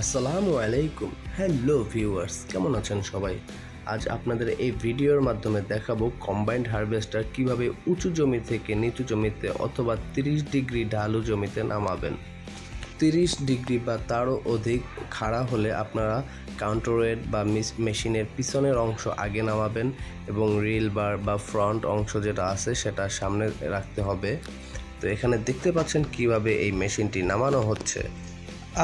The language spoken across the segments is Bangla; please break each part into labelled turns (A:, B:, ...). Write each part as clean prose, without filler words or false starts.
A: আসসালামু আলাইকুম। হ্যালো ভিউয়ার্স, কেমন আছেন সবাই? আজ আপনাদের এই ভিডিওর মাধ্যমে দেখাবো কম্বাইন্ড হারভেস্টার কিভাবে উঁচু জমি থেকে নিচু জমিতে অথবা 30 ডিগ্রি ঢালু জমিতে নামাবেন। 30 ডিগ্রি বা তারও অধিক খাড়া হলে আপনারা কাউন্টারওয়েট বা মেশিনের পিছনের অংশ আগে নামাবেন এবং রিল বার বা ফ্রন্ট অংশ যেটা আছে সেটা সামনে রাখতে হবে। তো এখানে দেখতে পাচ্ছেন কিভাবে এই মেশিনটি নামানো হচ্ছে।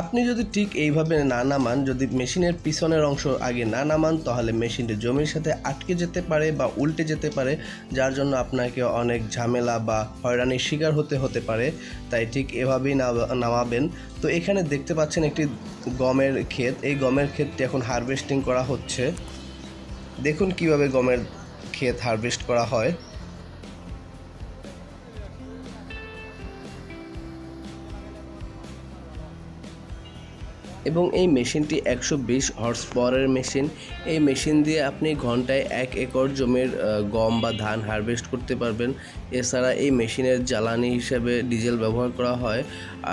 A: আপনি যদি ঠিক এইভাবে না নামান, যদি মেশিনের পিছনের অংশ আগে না নামান, তাহলে মেশিনটি জমির সাথে আটকে যেতে পারে বা উল্টে যেতে পারে, যার জন্য আপনাকে অনেক ঝামেলা বা হয়রানির শিকার হতে পারে। তাই ঠিক এভাবেই নামাবেন। তো এখানে দেখতে পাচ্ছেন একটি গমের ক্ষেত। এই গমের ক্ষেতটি এখন হারভেস্টিং করা হচ্ছে। দেখুন কিভাবে গমের ক্ষেত হারভেস্ট করা হয়। এবং এই মেশিনটি 120 হর্স পাওয়ারের মেশিন। এই মেশিন দিয়ে আপনি ঘন্টায় 1 একর জমির গম বা ধান হারভেস্ট করতে পারবেন। এছাড়া এই মেশিনের জ্বালানি হিসেবে ডিজেল ব্যবহার করা হয়।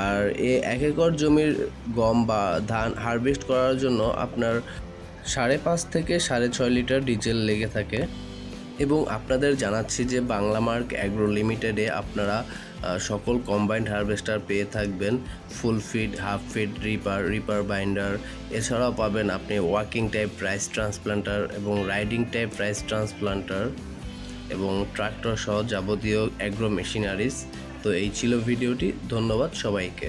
A: আর এই 1 একর জমির গম বা ধান হারভেস্ট করার জন্য আপনার 5.5 থেকে 6.5 লিটার ডিজেল লেগে থাকে। এবং আপনাদের জানাচ্ছি যে বাংলামার্ক অ্যাগ্রো লিমিটেডে আপনারা সকল কম্বাইন্ড হারভেস্টার পেয়ে থাকবেন। Full feed, half feed, reaper binder, এছাড়াও পাবেন আপনি ওয়াকিং টাইপ রাইস ট্রান্সপ্লান্টার এবং রাইডিং টাইপ রাইস ট্রান্সপ্লান্টার এবং ট্রাক্টর সহ যাবতীয় অ্যাগ্রো মেশিনারিজ। তো এই ছিল ভিডিওটি। ধন্যবাদ সবাইকে।